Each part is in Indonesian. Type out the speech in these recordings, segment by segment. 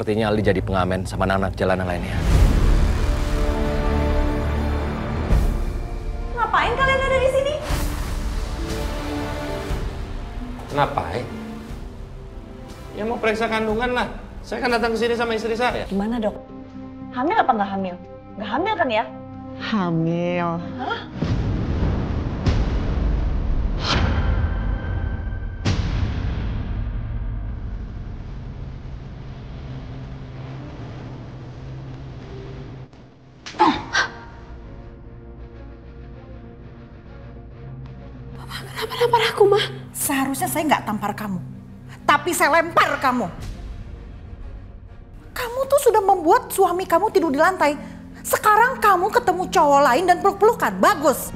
sepertinya Aldi jadi pengamen sama anak-anak jalanan lainnya. Ngapain kalian ada di sini? Kenapa? Ya mau periksa kandungan lah. Saya kan datang ke sini sama istri saya. Gimana dok? Hamil apa nggak hamil? Nggak hamil kan ya? Hamil. Hah? Kenapa nampar aku, Ma? Seharusnya saya nggak tampar kamu. Tapi saya lempar kamu. Kamu tuh sudah membuat suami kamu tidur di lantai. Sekarang kamu ketemu cowok lain dan peluk-pelukan. Bagus.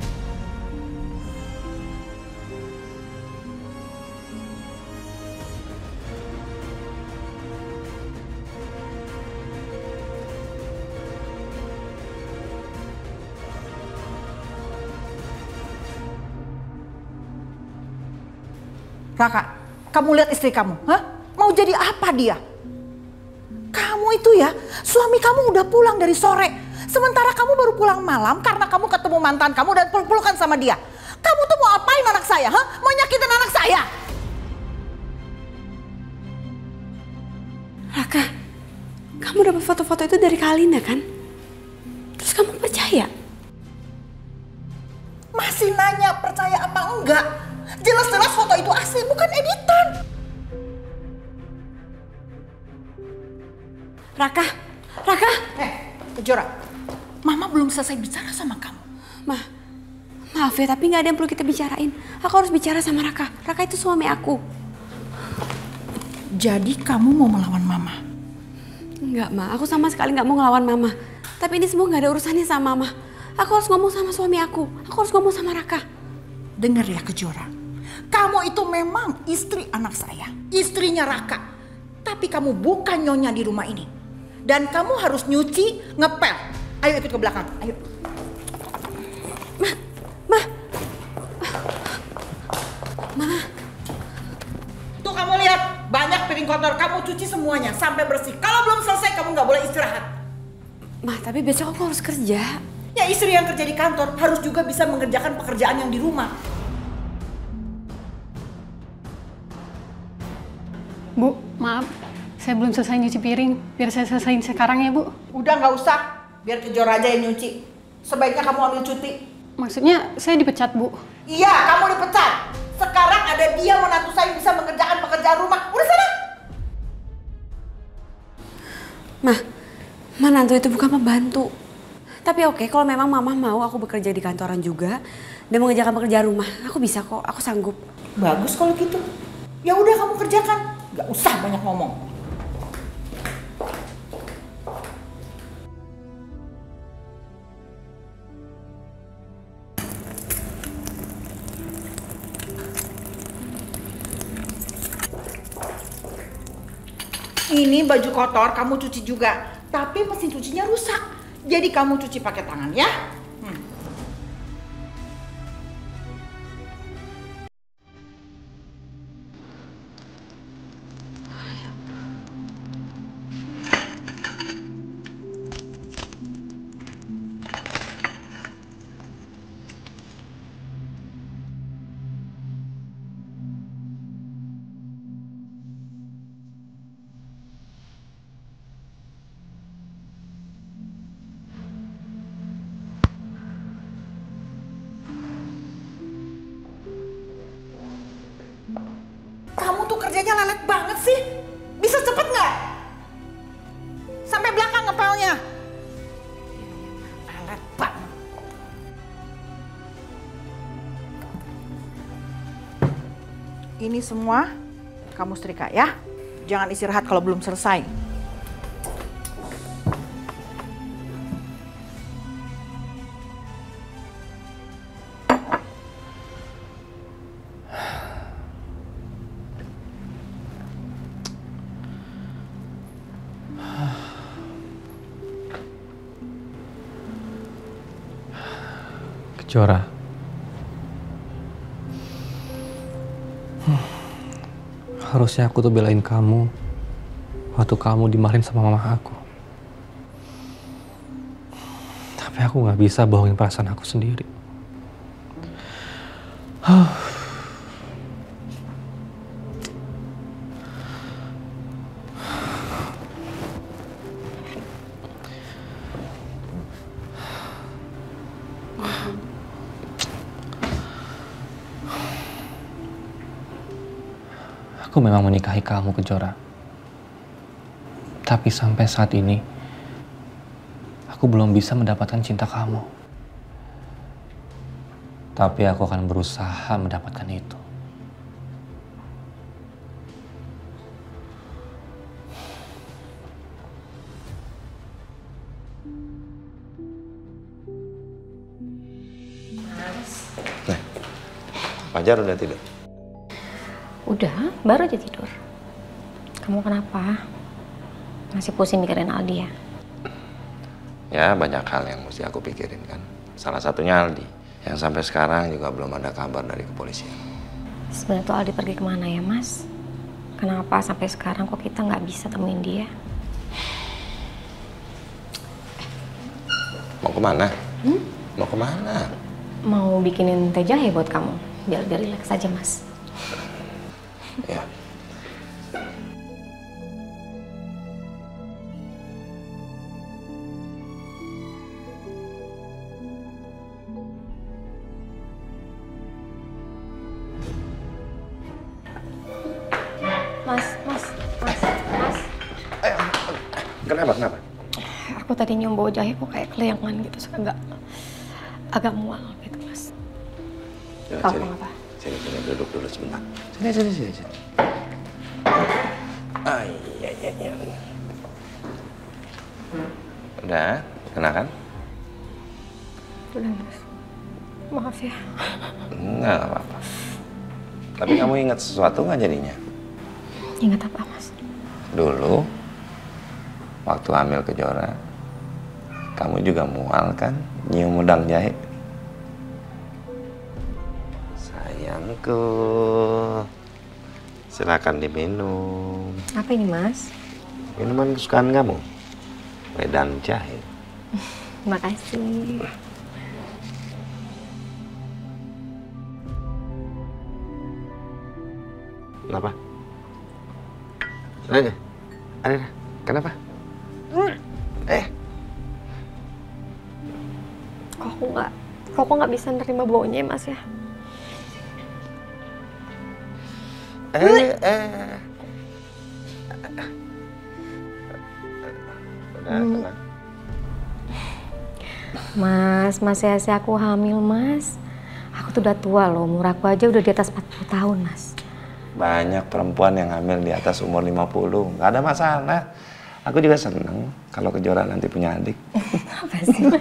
Raka, kamu lihat istri kamu, hah? Mau jadi apa dia? Kamu itu ya, suami kamu udah pulang dari sore. Sementara kamu baru pulang malam karena kamu ketemu mantan kamu dan peluk-pelukan sama dia. Kamu tuh mau apain anak saya, hah? Mau nyakitin anak saya? Raka, kamu dapat foto-foto itu dari Kalina kan? Terus kamu percaya? Masih nanya percaya apa enggak? Jelas-jelas foto itu asli, bukan editan. Raka. Kejora, Mama belum selesai bicara sama kamu. Maaf ya, tapi nggak ada yang perlu kita bicarain. Aku harus bicara sama Raka. Raka itu suami aku. Jadi kamu mau melawan Mama? Enggak, Ma. Aku sama sekali nggak mau ngelawan Mama. Tapi ini semua nggak ada urusannya sama Mama. Aku harus ngomong sama suami aku. Aku harus ngomong sama Raka. Dengar ya Kejora. Kamu itu memang istri anak saya. Istrinya Raka. Tapi kamu bukan nyonya di rumah ini. Dan kamu harus nyuci, ngepel. Ayo ikut ke belakang, ayo. Ma. Tuh kamu lihat, banyak piring kotor. Kamu cuci semuanya sampai bersih. Kalau belum selesai kamu nggak boleh istirahat. Ma, tapi besok aku harus kerja. Ya istri yang kerja di kantor harus juga bisa mengerjakan pekerjaan yang di rumah. Bu, maaf. Saya belum selesai nyuci piring. Biar saya selesaiin sekarang ya, Bu. Udah nggak usah, biar Kejora aja yang nyuci. Sebaiknya kamu ambil cuti. Maksudnya saya dipecat, Bu. Iya, kamu dipecat. Sekarang ada dia menantu saya bisa mengerjakan pekerjaan rumah. Udah sana. Menantu itu bukan pembantu. Tapi oke, kalau memang Mama mau aku bekerja di kantoran juga dan mengerjakan pekerjaan rumah, aku bisa kok, aku sanggup. Bagus kalau gitu. Ya udah kamu kerjakan. Gak usah banyak ngomong. Ini baju kotor kamu cuci juga, tapi mesin cucinya rusak. Jadi kamu cuci pakai tangan ya. Kamu tuh kerjanya lelet banget sih. Bisa cepet nggak? Sampai belakang ngepelnya. Lelet banget. Ini semua kamu setrika ya. Jangan istirahat kalau belum selesai. Kejora. Harusnya aku tuh belain kamu. waktu kamu dimarahin sama mama aku. Tapi aku nggak bisa bohongin perasaan aku sendiri. Aku memang menikahi kamu, Kejora. Tapi sampai saat ini, aku belum bisa mendapatkan cinta kamu. Tapi aku akan berusaha mendapatkan itu. Nah, Fajar udah tidur? Udah, baru aja tidur. Kamu kenapa? Masih pusing mikirin Aldi ya? Ya, banyak hal yang mesti aku pikirin kan. Salah satunya Aldi, yang sampai sekarang juga belum ada kabar dari kepolisian. Sebenarnya tuh Aldi pergi kemana ya, Mas? Kenapa sampai sekarang kok kita nggak bisa temuin dia? Mau kemana? Mau kemana? Mau bikinin teh jahe buat kamu, biar rileks aja, Mas. Ya. Mas. Kenapa? Aku tadi nyium bau jahe kok kayak kelayangan gitu, agak mual gitu, Mas. Ya, Kamu apa? Sini, duduk dulu sebentar. Sini. Iya. Udah, enakan? Udah, Mas. Maaf ya. Enggak apa-apa. Tapi kamu ingat sesuatu nggak jadinya? Ingat apa, Mas? Dulu, waktu hamil Kejora, kamu juga mual kan nyium udang jahe? Sayangku, silakan diminum. Apa ini, Mas? Minuman kesukaan kamu, wedang jahe. Makasih. Kenapa? Ada. Kenapa? Kok aku nggak bisa nerima baunya ya, Mas ya? Udah tenang. Mas ya, aku hamil, Mas. Aku tuh udah tua loh, umur aku aja udah di atas 40 tahun, Mas. Banyak perempuan yang hamil di atas umur 50, nggak ada masalah. Aku juga seneng kalau Kejora nanti punya adik. Apa sih, Mas?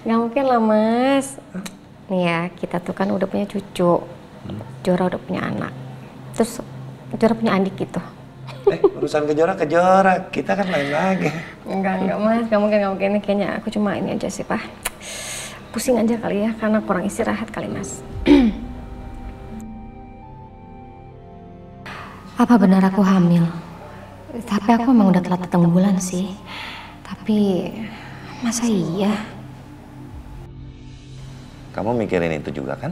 Nggak mungkin lah, Mas. Nih ya, kita tuh kan udah punya cucu. Jora udah punya anak. Terus Jora punya adik gitu. Urusan Kejora, kita kan lain lagi. Enggak, Mas. Nggak mungkin. Ini kayaknya aku cuma ini aja sih, Pak. Pusing aja kali ya, karena kurang istirahat kali, Mas. Apa benar aku hamil? Tapi aku emang udah telat datang bulan sih. Tapi masa iya? Kamu mikirin itu juga kan?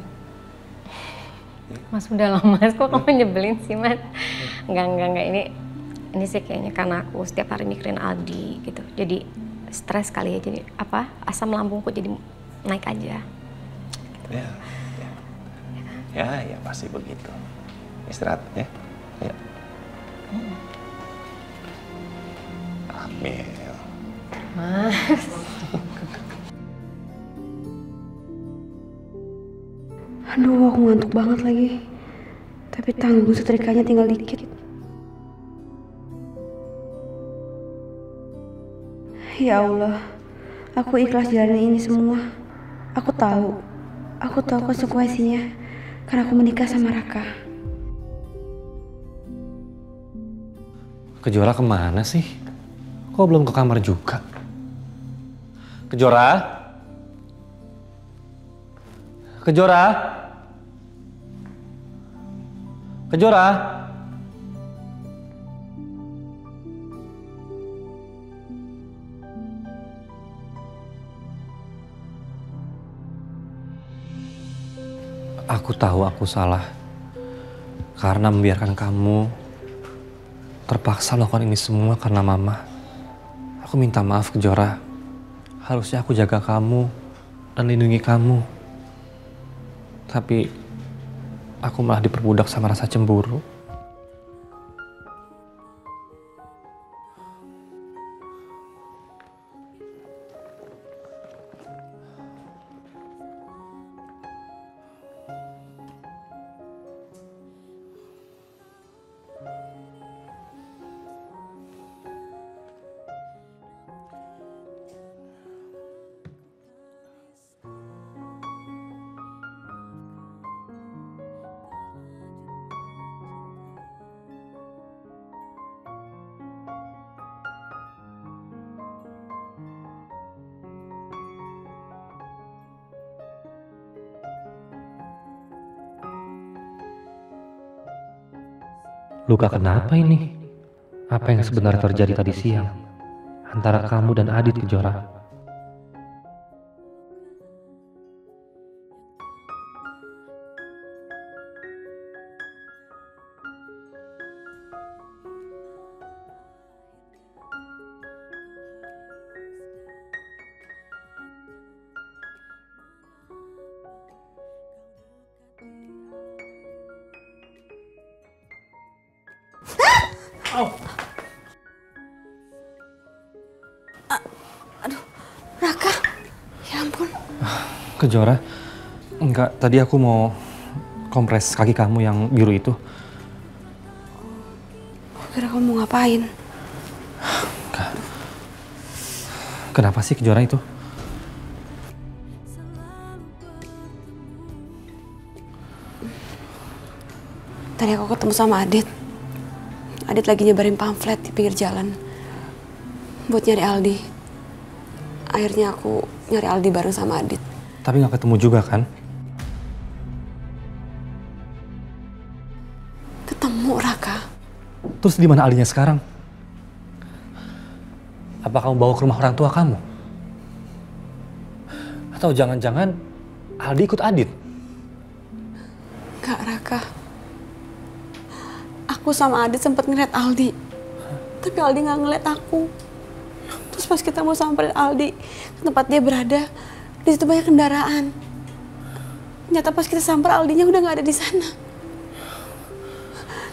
Mas udah lah, Mas. Kok kamu nyebelin sih, Mas? Enggak. Ini sih kayaknya karena aku setiap hari mikirin Aldi gitu. Jadi stres kali ya. Jadi asam lambungku jadi naik aja. Gitu. Ya pasti begitu. Istirahat ya. Ya. Hamil. Mas. Aduh, aku ngantuk banget lagi. Tapi tanggung setrikanya tinggal dikit. Ya Allah, aku ikhlas jalanin ini semua. Aku tahu konsekuensinya karena aku menikah sama Raka. Kejora kemana sih? Kok belum ke kamar juga? Kejora? Aku tahu aku salah. Karena membiarkan kamu terpaksa melakukan ini semua karena mama. Aku minta maaf Kejora. Harusnya aku jaga kamu dan lindungi kamu. Tapi aku malah diperbudak sama rasa cemburu. Luka kenapa ini? Apa yang sebenarnya terjadi tadi siang antara kamu dan Adit Kejora? Raka, ya ampun. Kejora, enggak, tadi aku mau kompres kaki kamu yang biru itu. Kira kamu mau ngapain? Enggak. Kenapa sih Kejora itu? Tadi aku ketemu sama Adit. Adit lagi nyebarin pamflet di pinggir jalan buat nyari Aldi. Akhirnya aku nyari Aldi bareng sama Adit. Tapi nggak ketemu juga kan? Ketemu, Raka. Terus di mana Aldinya sekarang? Apa kamu bawa ke rumah orang tua kamu? Atau jangan-jangan Aldi ikut Adit? Enggak, Raka. Aku sama Adit sempat ngeliat Aldi. Tapi Aldi nggak ngeliat aku. Terus pas kita mau samperin Aldi ke tempat dia berada, di situ banyak kendaraan. Ternyata pas kita samper Aldinya udah nggak ada di sana.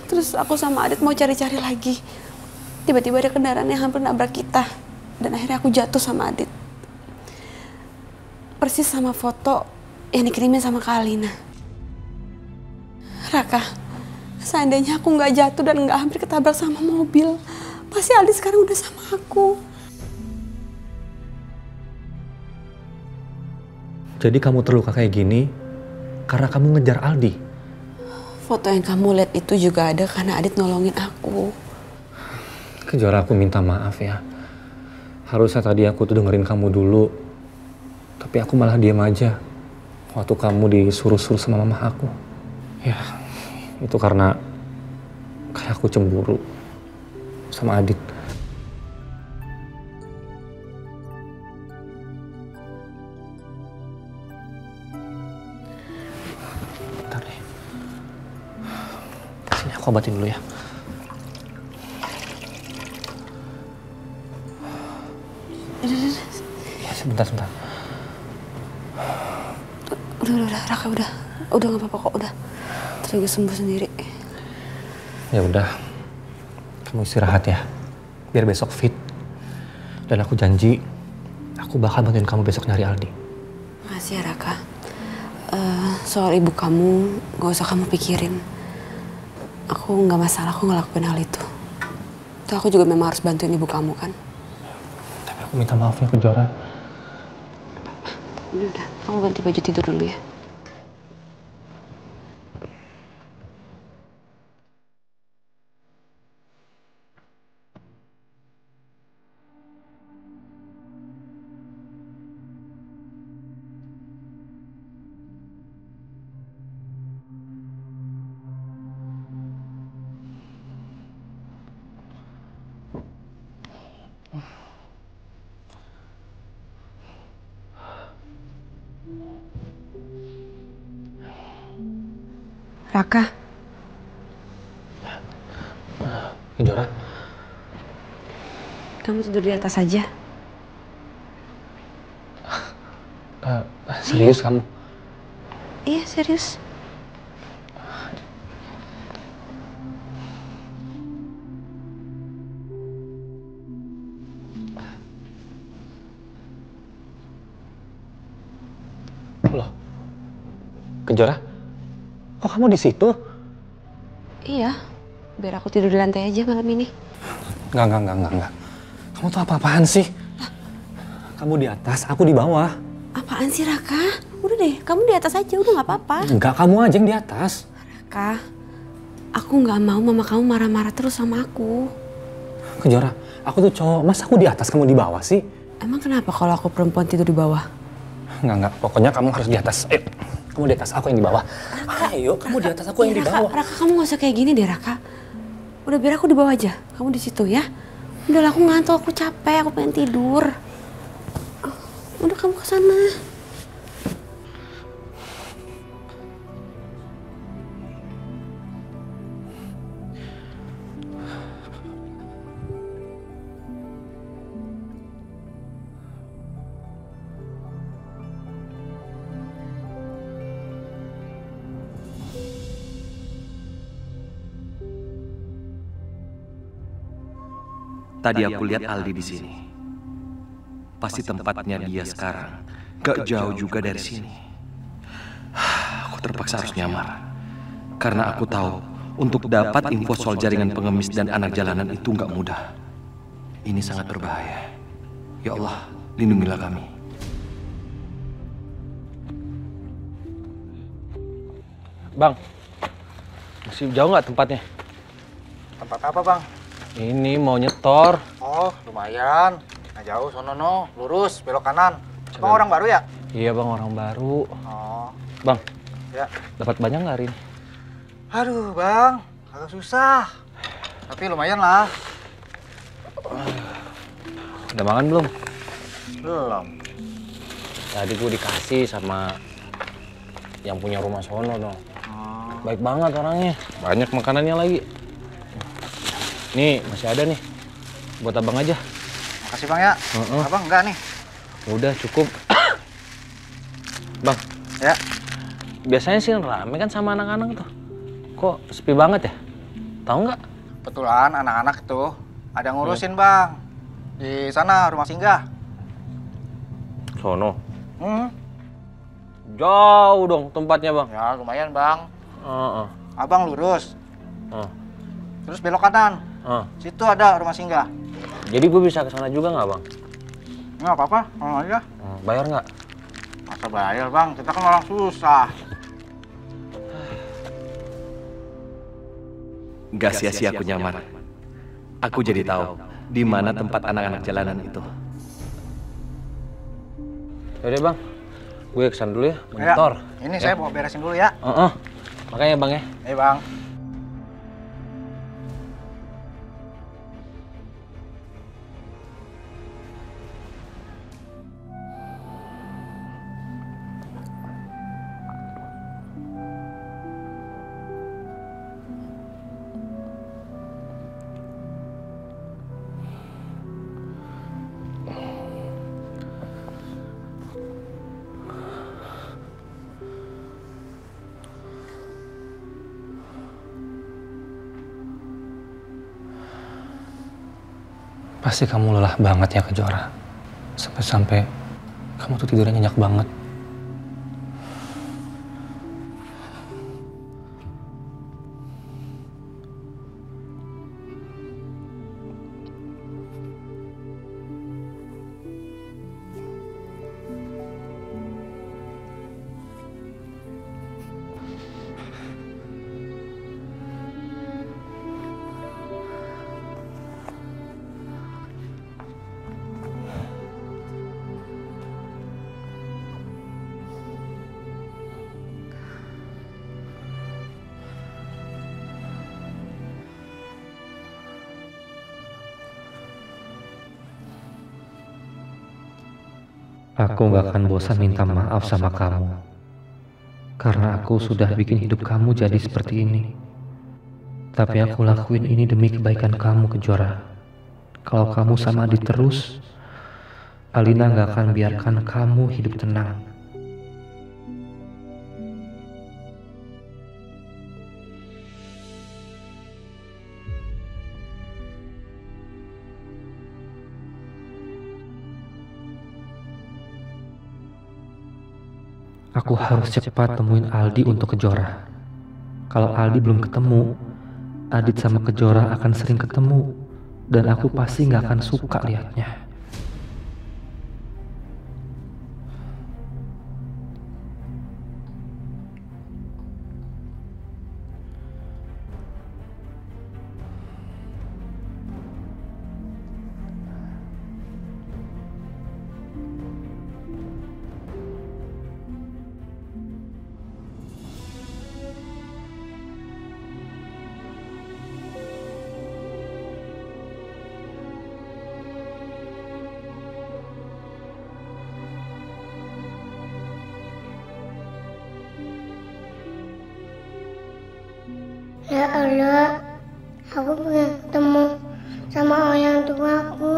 Terus aku sama Adit mau cari-cari lagi. Tiba-tiba ada kendaraan yang hampir nabrak kita. Dan akhirnya aku jatuh sama Adit. Persis sama foto yang dikirimin sama Kak Alina. Raka, seandainya aku nggak jatuh dan nggak hampir ketabrak sama mobil, pasti Aldi sekarang udah sama aku. Jadi kamu terluka kayak gini karena kamu ngejar Aldi? Foto yang kamu lihat itu juga ada karena Adit nolongin aku. Kejora, aku minta maaf ya. Harusnya tadi aku tuh dengerin kamu dulu. Tapi aku malah diam aja waktu kamu disuruh-suruh sama mama aku. Ya, itu karena kayak aku cemburu sama Adit. Bentar deh. Sini aku obatin dulu ya. Ya, sebentar. Udah, Raka, udah nggak apa-apa kok, udah. Terus juga sembuh sendiri. Ya udah, kamu istirahat ya, biar besok fit. Dan aku janji, aku bakal bantuin kamu besok nyari Aldi. Makasih ya, Raka. Soal ibu kamu, gak usah kamu pikirin. Aku nggak masalah, aku ngelakuin hal itu. Tuh aku juga memang harus bantuin ibu kamu kan. Tapi aku minta maaf ya, Kejora. Udah, kamu ganti baju tidur dulu ya. Raka, Kejora, kamu tidur di atas aja. serius kamu? Iya, serius. Loh, Kejora, kok kamu di situ? Iya, biar aku tidur di lantai aja malam ini. Enggak. Kamu tuh apa-apaan sih? Kamu di atas, aku di bawah. Apaan sih Raka? Udah deh, kamu di atas aja, udah gak apa-apa. Enggak, kamu aja yang di atas. Raka, aku gak mau mama kamu marah-marah terus sama aku. Kejora, aku tuh cowok, masa aku di atas, kamu di bawah sih? Emang kenapa kalau aku perempuan tidur di bawah? Enggak, pokoknya kamu harus di atas. Ayo, kamu di atas, aku yang di bawah. Ayo, kamu di atas, aku yang di bawah. Raka, kamu gak usah kayak gini deh Raka. Udah biar aku di bawah aja, kamu di situ ya. Udah lah, aku ngantuk, aku capek, aku pengen tidur. Udah kamu ke sana. Tadi aku lihat Aldi di sini. Pasti tempatnya dia sekarang gak jauh juga dari sini. Aku terpaksa harus nyamar. Karena aku tahu untuk dapat info soal jaringan pengemis dan anak jalanan itu gak mudah. Ini sangat berbahaya. Ya Allah, lindungilah kami. Bang, masih jauh nggak tempatnya? Tempat apa bang? Ini mau nyetor. Oh lumayan, nah jauh sono no, lurus belok kanan. Bang orang baru ya? Iya bang, orang baru. Oh. Bang, Ya. dapat banyak nggak hari ini? Aduh bang, agak susah. Tapi lumayan lah. Udah makan belum? Belum. Tadi gue dikasih sama yang punya rumah sono no. Oh. Baik banget orangnya. Banyak makanannya lagi. Nih, masih ada nih. Buat abang aja. Makasih bang ya. Abang enggak nih? Udah, cukup. Bang. Ya. Biasanya sih rame kan sama anak-anak tuh. Kok sepi banget ya? Tahu nggak? Kebetulan anak-anak itu ada ngurusin bang. Di sana rumah singgah. Sono. Jauh dong tempatnya bang. Ya lumayan bang. Heeh. Abang lurus. Terus belok kanan. Situ ada rumah singgah. Jadi gue bisa ke sana juga nggak bang? Nggak apa-apa, mau aja. Bayar nggak? Masa bayar bang, kita kan orang susah. Gak sia-sia aku nyamar. Aku jadi tahu di mana tempat anak-anak jalanan itu. Yaudah bang, gue kesana dulu ya, monitor. Ini saya mau beresin dulu ya. Makanya bang ya. Iya bang. Pasti kamu lelah banget ya Kejora. Sampai-sampai kamu tuh tidurnya nyenyak banget. Aku nggak akan bosan minta maaf sama kamu. Karena aku sudah bikin hidup kamu jadi seperti ini. Tapi aku lakuin ini demi kebaikan kamu, Kejora. Kalau kamu sama Adit terus, Alina gak akan biarkan kamu hidup tenang. Aku harus cepat temuin Aldi untuk Kejora. Kalau Aldi belum ketemu, Adit sama Kejora akan sering ketemu. Dan aku pasti gak akan suka liatnya. Ya Allah, aku pengen ketemu sama orang tuaku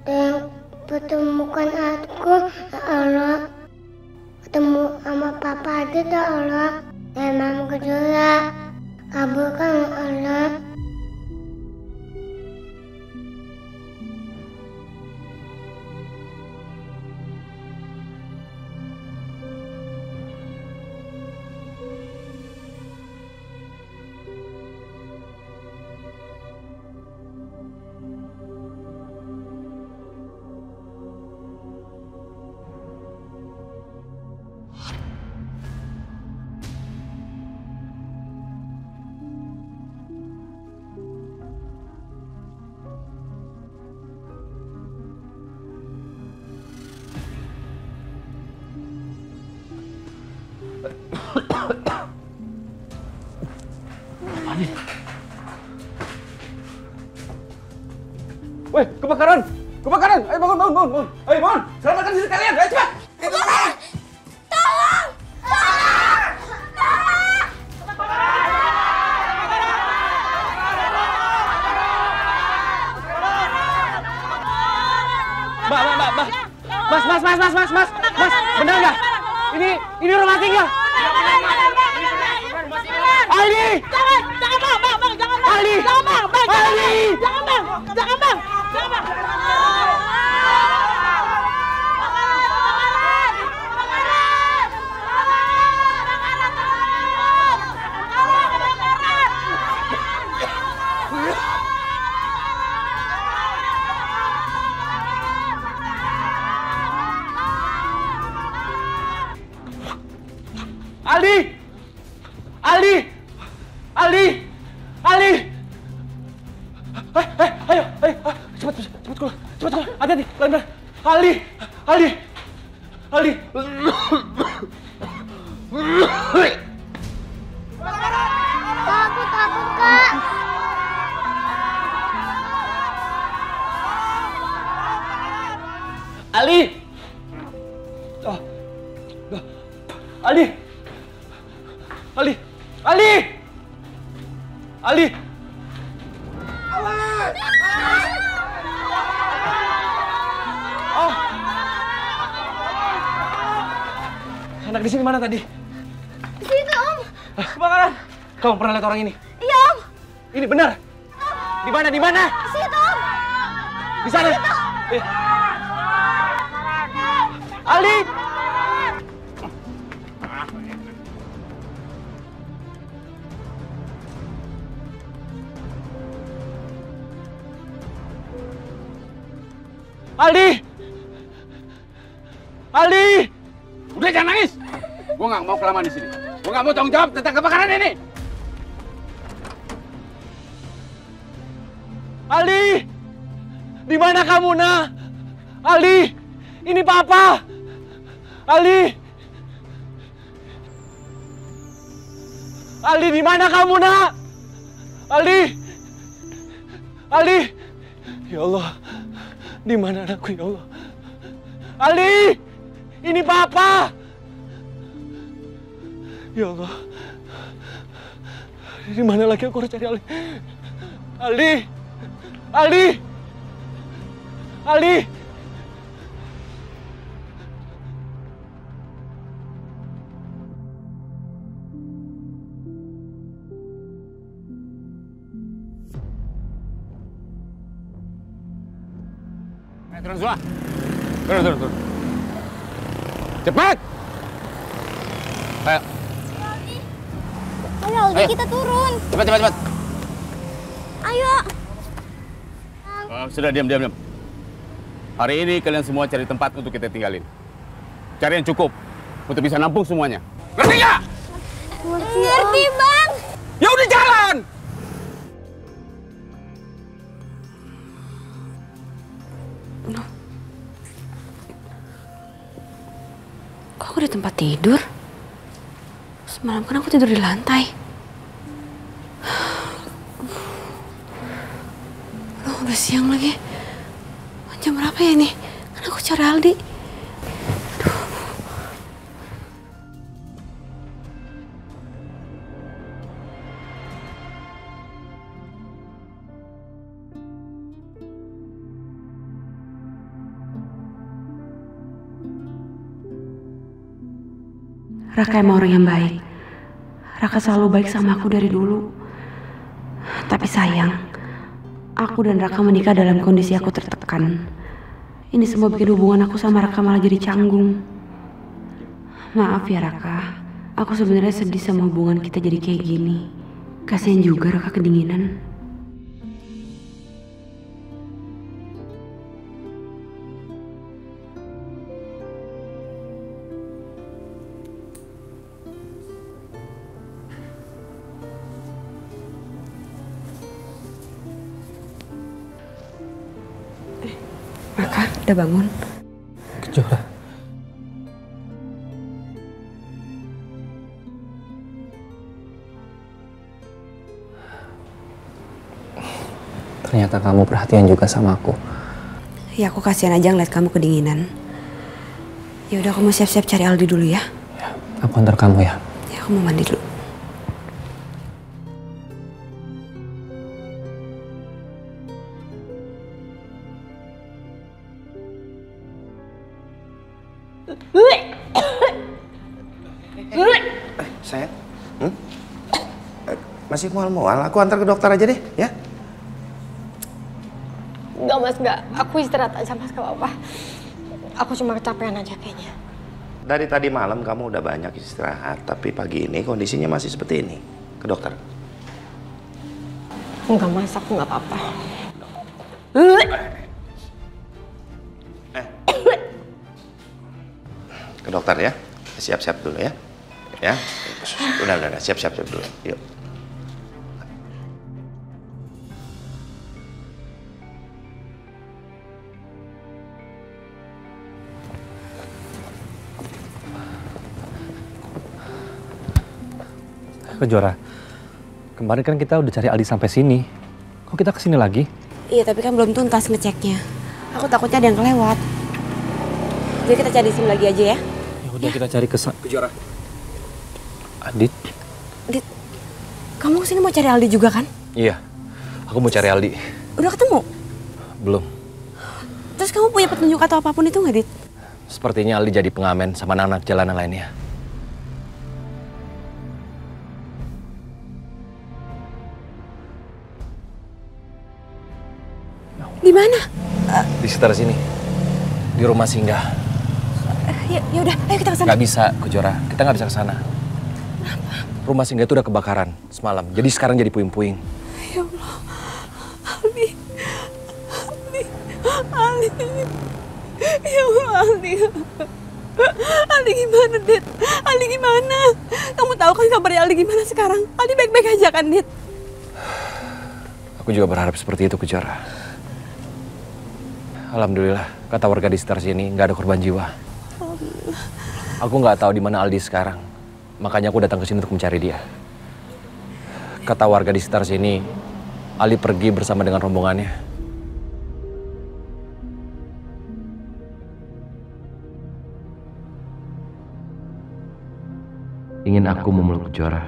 dan pertemukan aku, ya Allah. Ketemu sama Papa Adit, ya Allah, dan Mama Kejora. Kabulkan, ya Allah. Woi, kebakaran! Kebakaran! Ayo bangun, bangun, bangun, bangun! Ayo bangun! Selamatkan diri kalian! Ayo cepat! Kebakaran! Tolong! Tolong! Tolong! Mas, benar nggak? Ini rumah tinggal. Aldi! Jangan, bang, jangan, bang. Aldi! Jangan, bang, Aldi! jangan, bang. Jangan, bang. Jangan, bang. Aldi! Aldi! Aldi! Aldi! Ayo, cepat keluar, hati-hati, pelan-pelan. Aldi! Aldi! Aldi! Aku takut, Kak. Aldi! Aldi! Aldi! Aldi! Aldi! Oh. Anak di sini mana tadi? Di situ, Om. Kebakaran. Kamu pernah lihat orang ini? Iya, Om. Ini benar. Di mana? Di mana? Di situ, Om. Di sana. Aldi! Aldi! Aldi! Udah jangan nangis. Gua nggak mau kelamaan di sini. Gua nggak mau tanggung jawab tentang kebakaran ini. Aldi! Di mana kamu, Nak? Aldi! Ini Papa! Aldi! Aldi, di mana kamu, Nak? Aldi! Aldi! Ya Allah, di mana anakku, ya Allah? Aldi! Ini Papa! Ya Allah. Di mana lagi aku harus cari Aldi? Aldi! Aldi! Aldi! Turun semua. Turun. Cepat! Ayo. Ayo Aldi, kita turun. Cepat. Ayo. Sudah, diam. Hari ini kalian semua cari tempat untuk kita tinggalin. Cari yang cukup untuk bisa nampung semuanya. Ngerti nggak? Ngerti, Bang. Ya udah jalan! Kok aku di tempat tidur? Semalam kan aku tidur di lantai. Loh, udah siang lagi. Jam berapa ya ini? Kan aku cari Aldi. Raka emang orang yang baik. Raka selalu baik sama aku dari dulu. Tapi sayang, aku dan Raka menikah dalam kondisi aku tertekan. Ini semua bikin hubungan aku sama Raka malah jadi canggung. Maaf ya Raka, aku sebenarnya sedih sama hubungan kita jadi kayak gini. Kasian juga Raka kedinginan. Raka, udah bangun? Kejora. Ternyata kamu perhatian juga sama aku. Ya aku kasihan aja ngeliat kamu kedinginan. Ya udah, aku mau siap-siap cari Aldi dulu ya. Ya, aku antar kamu ya. Ya aku mau mandi dulu. Sayang, masih mual-mual? Aku antar ke dokter aja deh, ya? Enggak mas, enggak. Aku istirahat aja mas, gak apa-apa. Aku cuma kecapean aja kayaknya. Dari tadi malam kamu udah banyak istirahat, tapi pagi ini kondisinya masih seperti ini. Ke dokter. Enggak mas, aku gak apa-apa. Ke dokter ya. Siap-siap dulu ya. Ya. Udah. Siap-siap dulu. Yuk. Kejora, kemarin kan kita udah cari Aldi sampai sini. Kok kita kesini lagi? Iya, tapi kan belum tuntas ngeceknya. Aku takutnya ada yang kelewat. Jadi kita cari SIM lagi aja ya. Ya udah, kita cari ke Kejora. Adit. Dit, kamu kesini mau cari Aldi juga kan? Iya, aku mau cari Aldi. Udah ketemu? Belum. Terus kamu punya petunjuk atau apapun itu nggak, Dit? Sepertinya Aldi jadi pengamen sama anak-anak jalanan lainnya. Di mana? Di sekitar sini. Di rumah singgah. Ya udah, ayo kita ke sana. Gak bisa, Kejora. Kita nggak bisa ke sana. Kenapa? Rumah singgah itu udah kebakaran semalam. Jadi sekarang jadi puing-puing. Ya Allah. Aldi. Ya Allah, Aldi. Aldi gimana, Dit? Aldi gimana? Kamu tahu kan kabarnya Aldi gimana sekarang? Aldi baik-baik aja kan, Dit? Aku juga berharap seperti itu, Kejora. Alhamdulillah, kata warga di sekitar sini nggak ada korban jiwa. Aku nggak tahu di mana Aldi sekarang, makanya aku datang ke sini untuk mencari dia. Kata warga di sekitar sini, Aldi pergi bersama dengan rombongannya. ingin aku memeluk Kejora,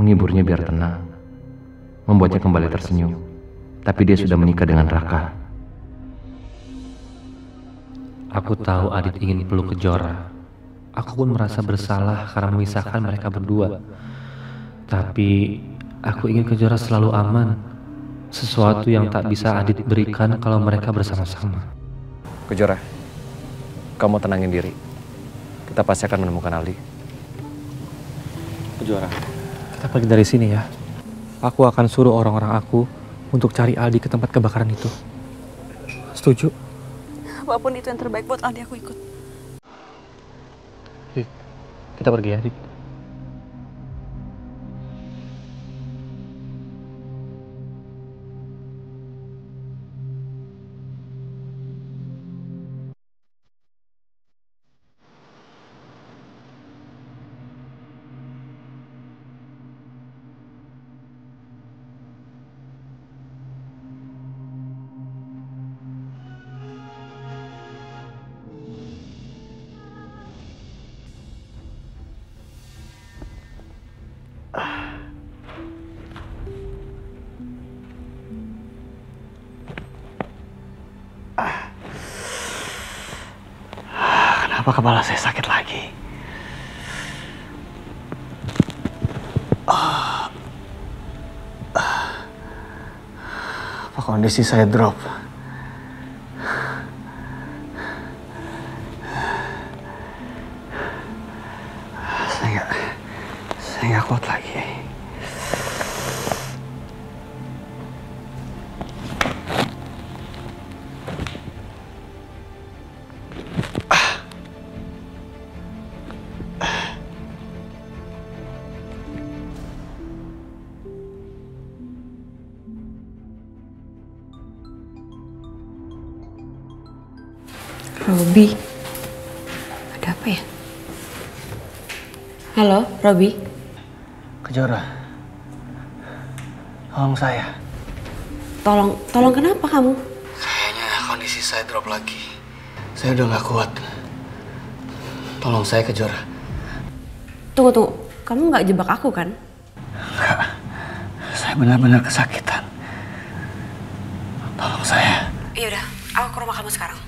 menghiburnya biar tenang, membuatnya kembali tersenyum. Tapi dia sudah menikah dengan Raka. Aku tahu Adit ingin peluk Kejora. Aku pun merasa bersalah karena memisahkan mereka berdua. Tapi aku ingin Kejora selalu aman. Sesuatu yang tak bisa Adit berikan kalau mereka bersama-sama. Kejora, kamu tenangin diri. Kita pasti akan menemukan Aldi. Kejora, kita pergi dari sini ya. Aku akan suruh orang-orang aku untuk cari Aldi ke tempat kebakaran itu. Setuju? Apapun itu yang terbaik buat Aldi, aku ikut. Kita pergi ya, Dik. Kenapa kepala saya sakit lagi? Apa kondisi saya drop? Saya nggak kuat lagi. Robi, ada apa ya? Halo, Robi. Kejora, tolong saya. Tolong kenapa kamu? Kayaknya kondisi saya drop lagi. Saya udah nggak kuat. Tolong saya, Kejora. Tunggu, kamu nggak jebak aku kan? Enggak, saya benar-benar kesakitan. Tolong saya. Iya udah, aku ke rumah kamu sekarang.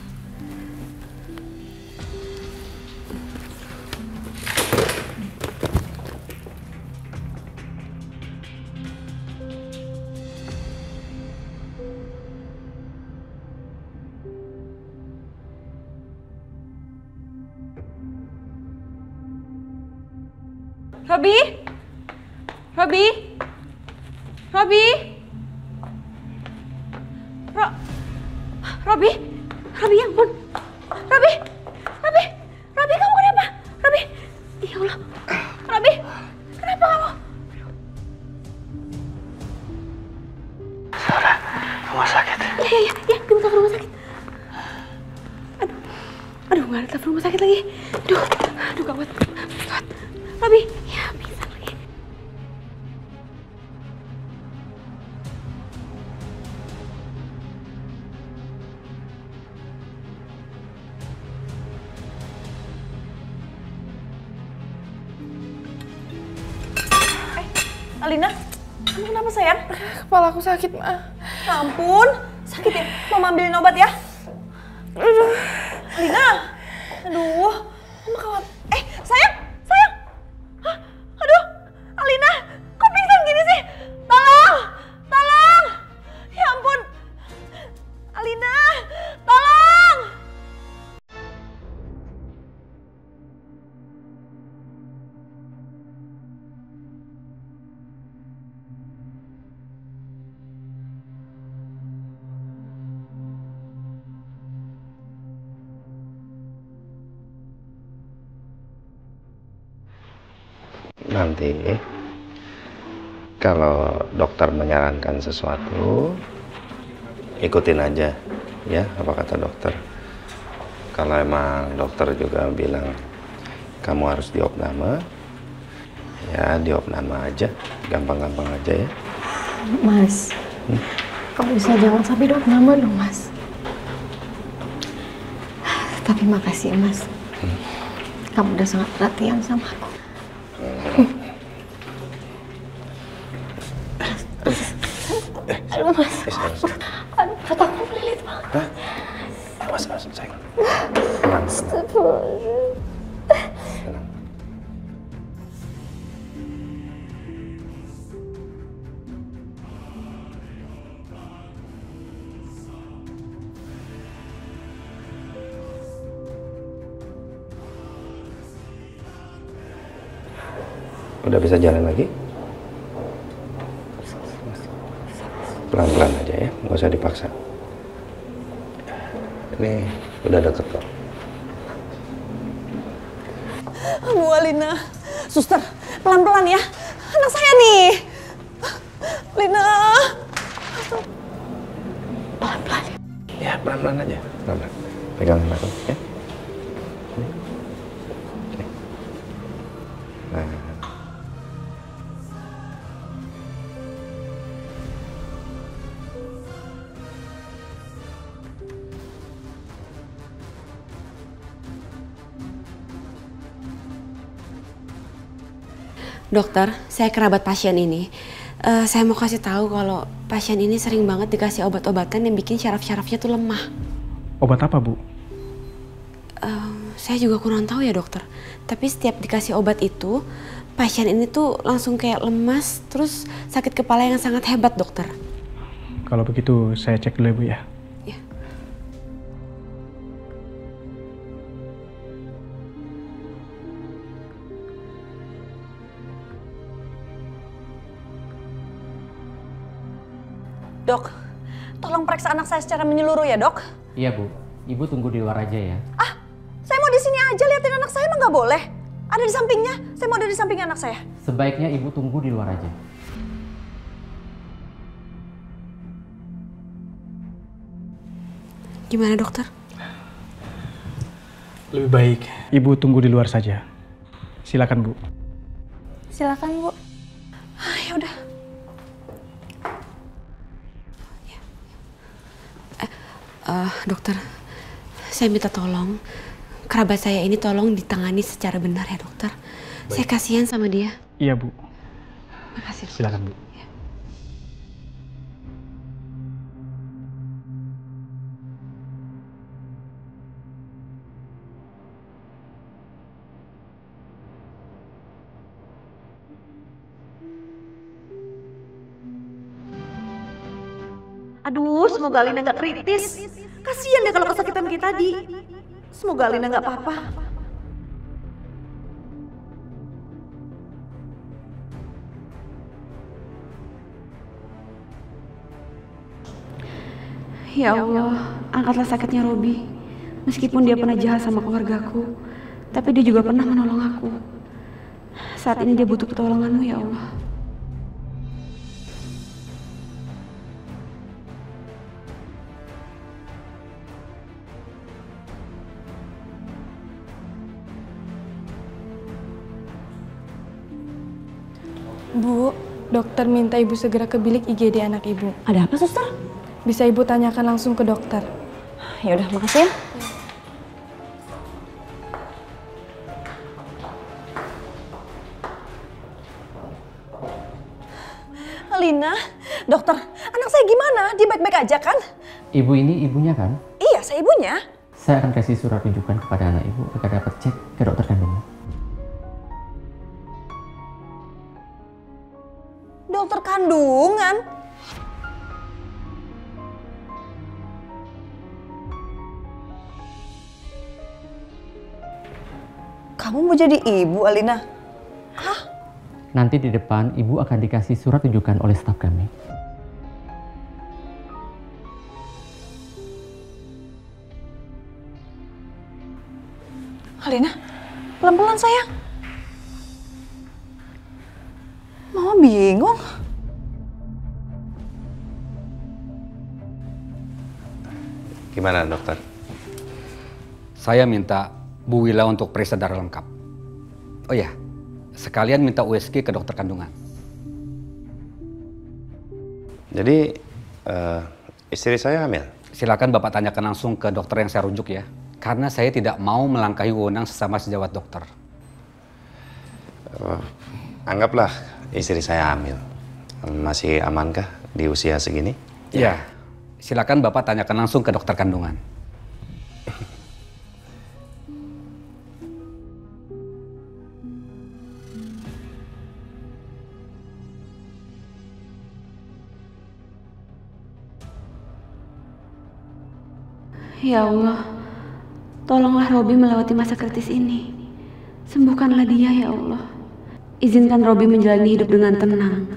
Robi, ya ampun. Robi, kamu kenapa? Robi, ya Allah. Robi, kenapa kamu? Saudara, rumah sakit. Iya, kita ke rumah sakit. Aduh, nggak ada telepon rumah sakit lagi. Aduh, gawat. Robi, ya bisa lagi. Alina, kamu kenapa sayang? Kepala aku sakit, Ma. Ya ampun, sakit ya? Mama ambilin obat ya? Alina, aduh, mama kawat. Sayang. Hah? Aduh, Alina, kok pingsan gini sih? Tolong. Ya ampun, Alina, tolong. Nanti kalau dokter menyarankan sesuatu, ikutin aja ya apa kata dokter. Kalau emang dokter juga bilang kamu harus diopname, ya diopname aja, gampang-gampang aja ya. Mas, kok bisa jangan sampai diopname dong, Mas. Tapi makasih ya, Mas. Kamu udah sangat perhatian sama aku. Tenang. Tenang. Udah bisa jalan lagi? Pelan-pelan aja ya, nggak usah dipaksa. Ini udah deket kok. Bu Alina, suster, pelan-pelan ya. Anak saya nih. Lina. Pelan-pelan ya. Ya, pelan-pelan aja. Pelan-pelan. Pegang aku ya. Nah. Dokter, saya kerabat pasien ini. Saya mau kasih tahu kalau pasien ini sering banget dikasih obat-obatan yang bikin syaraf-syarafnya tuh lemah. Obat apa, Bu? Saya juga kurang tahu ya dokter. Tapi setiap dikasih obat itu, pasien ini tuh langsung kayak lemas, terus sakit kepala yang sangat hebat dokter. Kalau begitu saya cek dulu ya, Bu ya. Dok, tolong periksa anak saya secara menyeluruh ya, Dok. Iya, Bu. Ibu tunggu di luar aja ya. Ah, saya mau di sini aja liatin anak saya, emang nggak boleh? Ada di sampingnya, saya mau ada di samping anak saya. Sebaiknya Ibu tunggu di luar aja. Gimana, dokter? Lebih baik Ibu tunggu di luar saja. Silakan, Bu. Silakan, Bu. Ya udah. Dokter, saya minta tolong, kerabat saya ini tolong ditangani secara benar ya dokter. Baik. Saya kasihan sama dia. Iya, Bu. Makasih. Silakan, Bu. Ya. Aduh, semoga Alina nggak kritis. Kasian deh kalau kesakitan kayak tadi. Semoga Alina nggak apa-apa. Ya Allah, angkatlah sakitnya Robi. Meskipun dia pernah jahat sama keluargaku, tapi dia juga pernah menolong aku. Saat ini dia butuh pertolonganmu ya Allah. Bu, dokter minta Ibu segera ke bilik IGD anak Ibu. Ada apa, suster? Bisa Ibu tanyakan langsung ke dokter. Ya udah, makasih ya. Alina, dokter, anak saya gimana? Dia baik-baik aja kan? Ibu ini ibunya kan? Iya, saya ibunya. Saya akan kasih surat rujukan kepada anak Ibu agar dapat cek ke dokter kandungnya. Dokter kandungan? Kamu mau jadi ibu, Alina? Hah? Nanti di depan Ibu akan dikasih surat rujukan oleh staf kami. Alina, pelan-pelan sayang. Mama bingung. Gimana, dokter? Saya minta Bu Wila untuk periksa darah lengkap. Oh ya, sekalian minta USG ke dokter kandungan. Jadi, istri saya hamil? Silakan Bapak tanyakan langsung ke dokter yang saya rujuk ya. Karena saya tidak mau melangkahi wewenang sesama sejawat dokter. Anggaplah istri saya hamil. Masih amankah di usia segini? Iya. Silakan Bapak tanyakan langsung ke dokter kandungan. Ya Allah, tolonglah Robi melewati masa kritis ini. Sembuhkanlah dia ya Allah. Izinkan Robi menjalani hidup dengan tenang,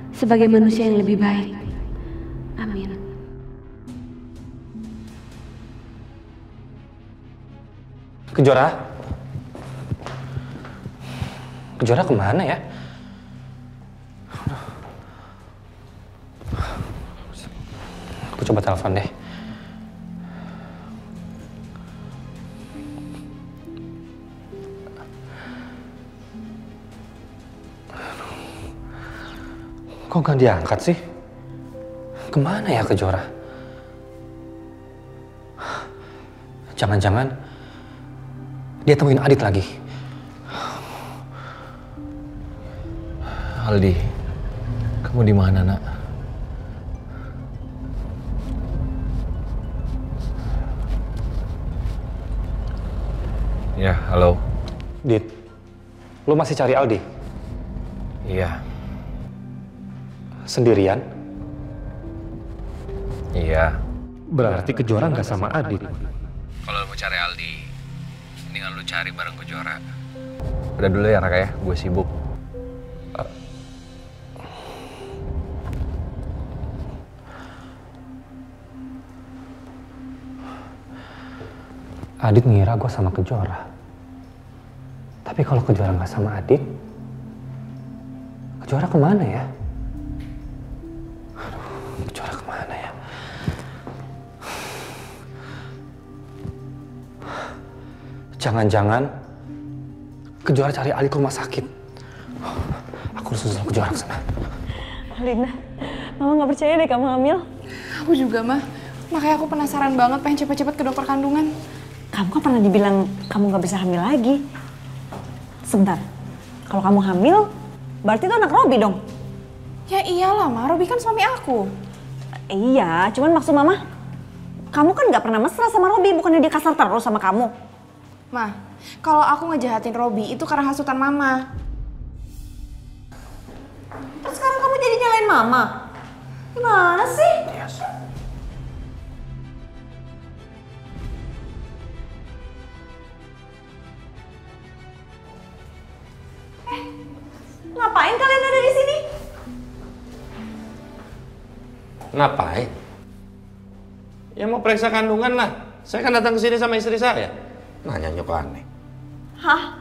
sebagai manusia yang lebih baik. Amin. Kejora? Kejora kemana ya? Aku coba telepon deh. Kok gak diangkat sih? Kemana ya Kejora? Jangan-jangan dia temuin Adit lagi. Aldi, kamu di mana, Nak? Ya, halo. Dit, lu masih cari Aldi? Iya. Sendirian? Iya. Berarti Kejora nggak sama Adit. Kalau mau cari Aldi, mendingan lu cari bareng Kejora. Udah dulu ya Raka ya, gue sibuk. Adit ngira gue sama Kejora. Tapi kalau Kejora nggak sama Adit, Kejora kemana ya? Aduh, Kejora kemana ya? Jangan-jangan Kejora cari Ali ke rumah sakit. Aku harus susul Kejora ke sana. Lina, Mama nggak percaya deh kamu hamil. Aku juga, Mah. Makanya aku penasaran banget pengen cepet-cepet ke dokter kandungan. Kamu kan pernah dibilang kamu nggak bisa hamil lagi. Sebentar, kalau kamu hamil, berarti itu anak Robi dong? Ya iyalah, Ma. Robi kan suami aku. Iya, cuman maksud Mama, kamu kan nggak pernah mesra sama Robi, bukannya dia kasar terus sama kamu? Ma, kalau aku ngejahatin Robi itu karena hasutan Mama. Terus sekarang kamu jadi nyalain Mama? Gimana sih? Yes. Ngapain kalian ada di sini? Ngapain? Ya mau periksa kandungan lah. Saya kan datang ke sini sama istri saya. Nanya nyok aneh. Hah?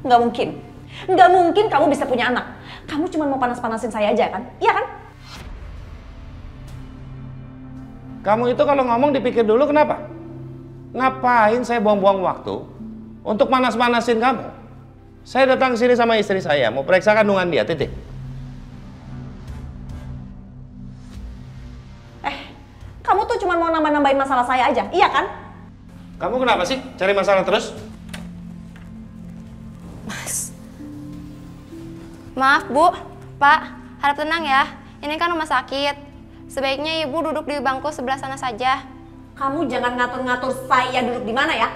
Nggak mungkin. Nggak mungkin kamu bisa punya anak. Kamu cuma mau panas-panasin saya aja kan? Iya kan? Kamu itu kalau ngomong dipikir dulu kenapa? Ngapain saya buang-buang waktu untuk panas-panasin kamu? Saya datang ke sini sama istri saya, mau periksa kandungan dia, titik. Kamu tuh cuma mau nambah-nambahin masalah saya aja, iya kan? Kamu kenapa sih cari masalah terus? Maaf Bu, Pak, harap tenang ya. Ini kan rumah sakit. Sebaiknya Ibu duduk di bangku sebelah sana saja. Kamu jangan ngatur-ngatur saya duduk di mana ya.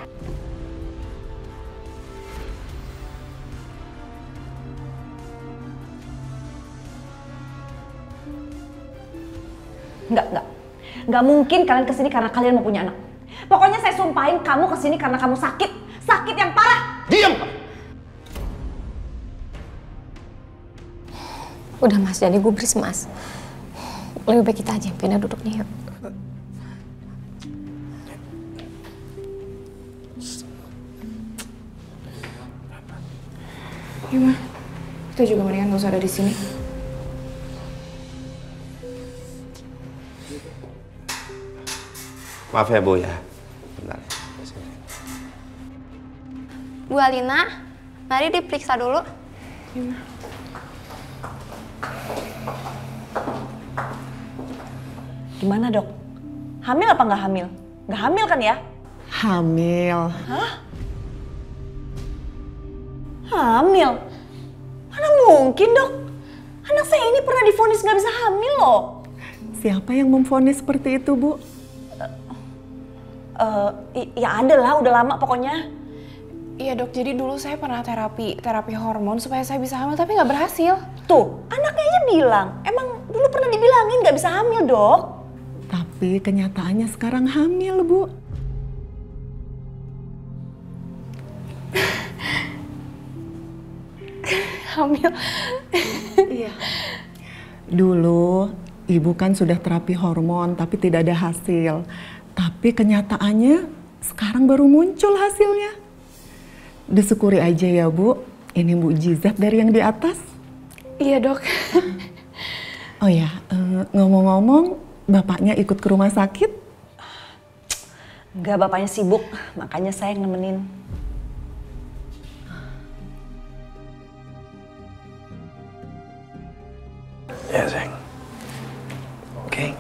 Nggak mungkin kalian kesini karena kalian mau punya anak. Pokoknya saya sumpahin kamu kesini karena kamu sakit. Sakit yang parah. Diam! Udah Mas, jadi gubris Mas. Lebih baik kita aja yang pindah duduknya yuk. Iya, Ma. Kita juga mendingan gak usah ada di sini. Maaf ya Bu ya. Bentar. Bu Alina, mari diperiksa dulu. Iya, Ma. Gimana dok? Hamil apa nggak hamil? Nggak hamil kan ya? Hamil. Hah? Hamil? Mana mungkin dok? Anak saya ini pernah divonis nggak bisa hamil loh. Siapa yang memvonis seperti itu, Bu? Ya ada lah, udah lama pokoknya. Iya dok, jadi dulu saya pernah terapi hormon supaya saya bisa hamil tapi nggak berhasil. Tuh, anaknya aja bilang, emang dulu pernah dibilangin nggak bisa hamil, Dok. Tapi kenyataannya sekarang hamil, Bu. Hamil? Iya. Dulu Ibu kan sudah terapi hormon tapi tidak ada hasil. Tapi kenyataannya sekarang baru muncul hasilnya. Disyukuri aja ya Bu, ini mukjizat dari yang di atas. Iya dok. Oh ya, ngomong-ngomong, bapaknya ikut ke rumah sakit? Enggak, bapaknya sibuk, makanya saya yang nemenin. Ya sayang. Oke.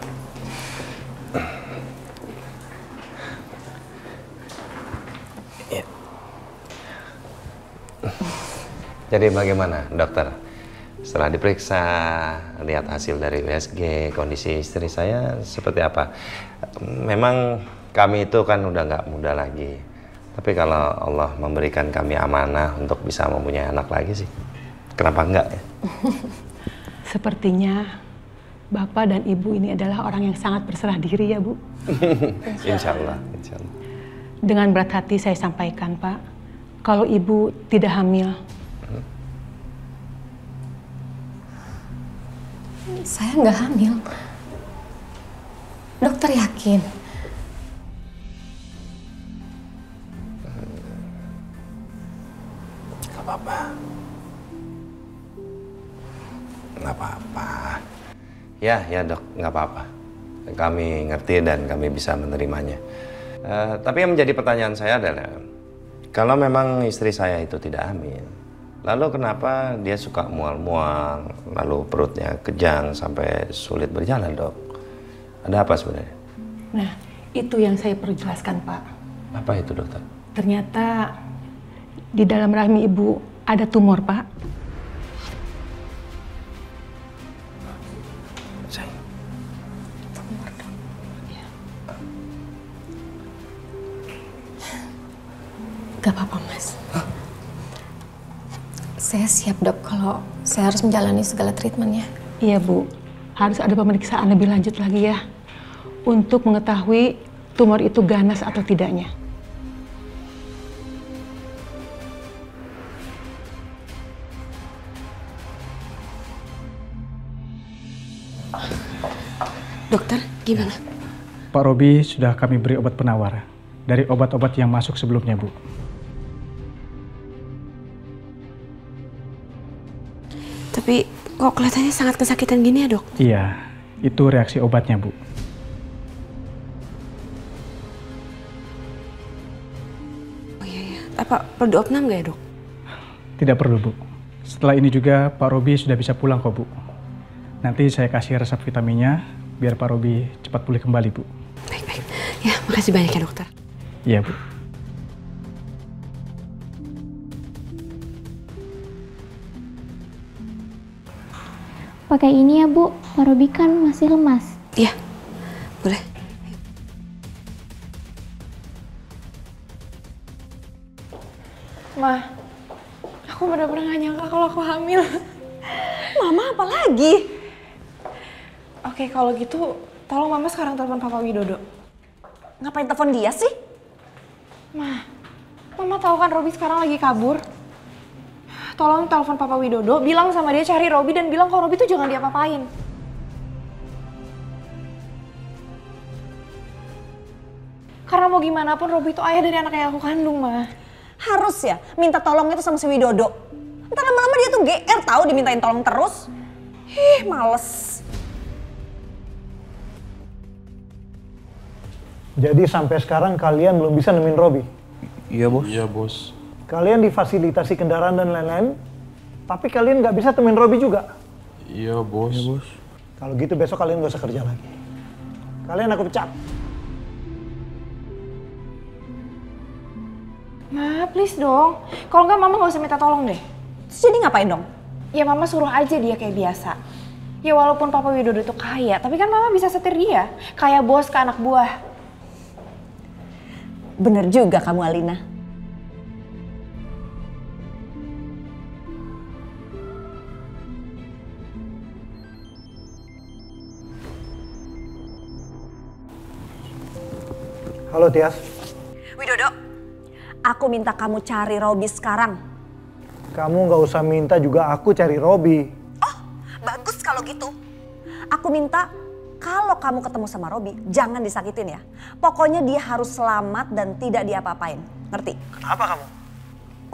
Ya. Jadi bagaimana dokter? Setelah diperiksa, lihat hasil dari USG, kondisi istri saya seperti apa? Memang kami itu kan udah nggak muda lagi. Tapi kalau Allah memberikan kami amanah untuk bisa mempunyai anak lagi sih, kenapa enggak ya? Sepertinya Bapak dan Ibu ini adalah orang yang sangat berserah diri ya Bu. Insya Allah, insya Allah. Dengan berat hati saya sampaikan Pak, kalau Ibu tidak hamil. Saya nggak hamil. Dokter yakin? Gak apa-apa. Gak apa-apa. Ya dok, gak apa-apa. Kami ngerti dan kami bisa menerimanya. Tapi yang menjadi pertanyaan saya adalah, kalau memang istri saya itu tidak hamil, lalu kenapa dia suka mual-mual, lalu perutnya kejang sampai sulit berjalan, Dok? Ada apa sebenarnya? Nah, itu yang saya perlu jelaskan, Pak. Apa itu, Dokter? Ternyata di dalam rahim Ibu ada tumor, Pak. Tumor, Dok. Ya. Gak apa-apa, Mas. Saya siap dok kalau saya harus menjalani segala treatmentnya. Iya Bu, harus ada pemeriksaan lebih lanjut lagi ya. Untuk mengetahui tumor itu ganas atau tidaknya. Dokter, gimana? Pak Robi sudah kami beri obat penawar dari obat-obat yang masuk sebelumnya Bu. Tapi kok kelihatannya sangat kesakitan gini ya dok? Iya, itu reaksi obatnya Bu. Oh iya. Apa perlu diopnam nggak ya dok? Tidak perlu Bu. Setelah ini juga Pak Robi sudah bisa pulang kok Bu. Nanti saya kasih resep vitaminnya biar Pak Robi cepat pulih kembali Bu. Baik. Ya, makasih banyak ya dokter. Iya Bu. Pakai ini ya Bu, Pak Robi kan masih lemas. Iya, boleh. Ma, aku benar-benar gak nyangka kalau aku hamil. Mama apa lagi? Oke, kalau gitu tolong Mama sekarang telepon Papa Widodo. Ngapain telepon dia sih? Mama tahu kan Robi sekarang lagi kabur. Tolong telepon Papa Widodo, bilang sama dia cari Robi dan bilang kalau Robi tuh jangan diapa-apain. Karena mau gimana pun Robi itu ayah dari anak yang aku kandung, Ma. Harus ya minta tolong itu sama si Widodo. Ntar lama-lama dia tuh GR tahu dimintain tolong terus. Males. Jadi sampai sekarang kalian belum bisa nemuin Robi? Iya bos. Iya bos. Kalian difasilitasi kendaraan dan lain-lain, tapi kalian nggak bisa temuin Robi juga? Iya bos. Iya bos. Kalau gitu besok kalian nggak usah kerja lagi. Kalian aku pecat. Ma, please dong. Kalau nggak Mama nggak usah minta tolong deh. Terus jadi ngapain dong? Ya Mama suruh aja dia kayak biasa. Ya walaupun Papa Widodo tuh kaya, tapi kan Mama bisa setir dia. Kayak bos ke anak buah. Bener juga kamu Alina. Halo Tias. Widodo, aku minta kamu cari Robi sekarang. Kamu nggak usah minta juga, aku cari Robi. Oh, bagus kalau gitu. Aku minta kalau kamu ketemu sama Robi, jangan disakitin ya. Pokoknya dia harus selamat dan tidak diapa-apain. Ngerti? Kenapa kamu?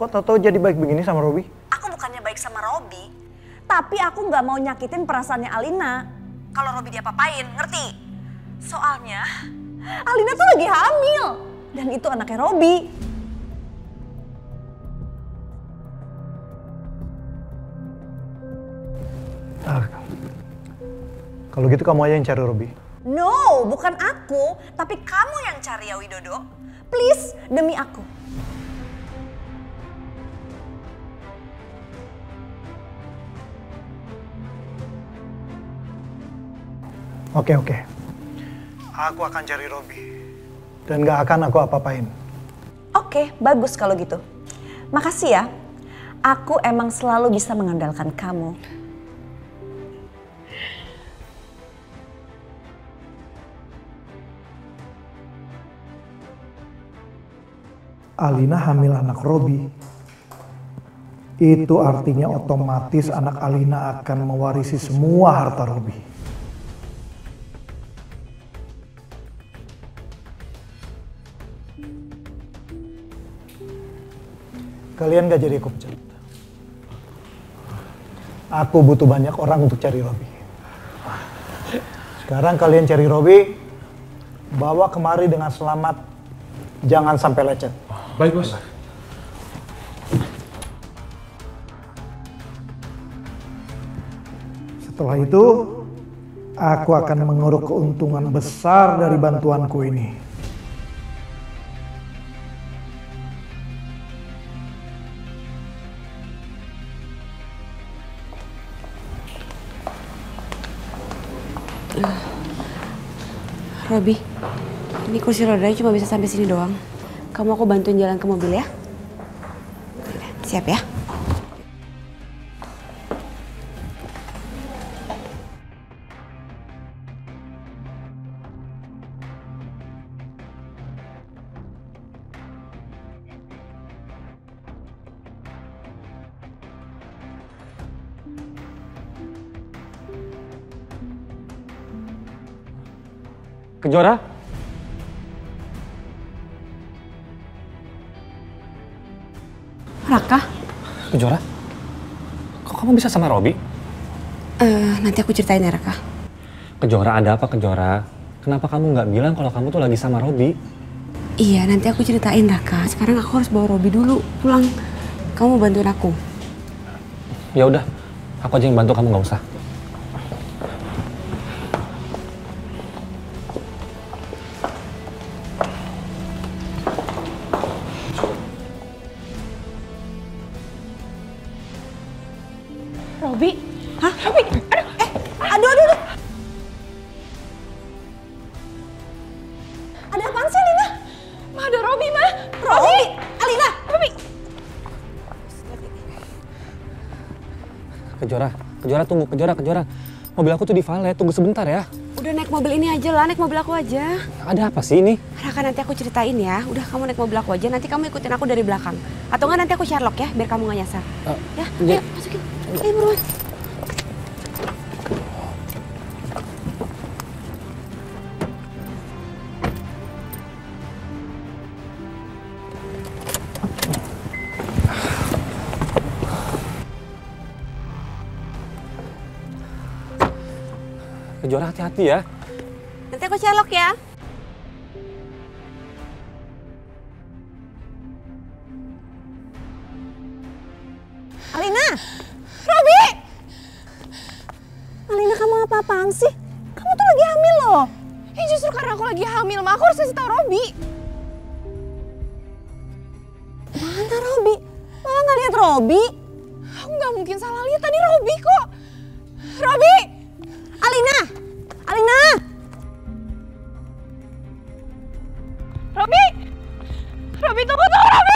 Kok tau-tau jadi baik begini sama Robi? Aku bukannya baik sama Robi, tapi aku nggak mau nyakitin perasaannya Alina. Kalau Robi diapa-apain, ngerti? Soalnya Alina tuh lagi hamil dan itu anaknya Robi. Kalau gitu kamu aja yang cari Robi. No, bukan aku, tapi kamu yang cari ya Widodo. Please, demi aku. Oke. Aku akan cari Robi. Dan gak akan aku apa-apain. Oke, bagus kalau gitu. Makasih ya. Aku emang selalu bisa mengandalkan kamu. Alina hamil anak Robi. Itu artinya otomatis anak Alina akan mewarisi semua harta Robi. Kalian gak jadi aku pecat. Aku butuh banyak orang untuk cari Robi. Sekarang kalian cari Robi, bawa kemari dengan selamat. Jangan sampai lecet. Baik, Bos. Setelah itu, aku akan menguruk keuntungan besar dari bantuanku ini. Robi, ini kursi rodanya cuma bisa sampai sini doang. Kamu aku bantuin jalan ke mobil ya? Siap ya? Kejora? Raka? Kejora? Kok kamu bisa sama Robi? Nanti aku ceritain ya Raka. Kejora, ada apa Kejora? Kenapa kamu nggak bilang kalau kamu tuh lagi sama Robi? Iya, nanti aku ceritain Raka. Sekarang aku harus bawa Robi dulu pulang. Kamu bantuin aku. Ya udah, aku aja yang bantu, kamu nggak usah. Robi? Hah? Robi? Aduh. Ada apaan sih, Alina? Ma, ada Robi, Ma. Robi! Alina! Robi! Kejora tunggu, Kejora. Mobil aku tuh di valet, tunggu sebentar ya. Udah naik mobil ini aja lah, naik mobil aku aja. Ada apa sih ini? Raka, nanti aku ceritain ya. Udah, kamu naik mobil aku aja, nanti kamu ikutin aku dari belakang. Atau enggak nanti aku Sherlock ya, biar kamu gak nyasar. Ya, ayo masukin. Ayo buruan. Kejora, hati-hati ya. Nanti aku Sherlock ya. Alina! Robi! Alina, kamu apa-apaan sih? Kamu tuh lagi hamil loh. Justru karena aku lagi hamil, Ma, aku harus kasih tau Robi. Mana Robi? Mama nggak lihat Robi? Aku nggak mungkin salah lihat, tadi Robi kok. Robi! Alina! Robi! Robi, tunggu, Robi!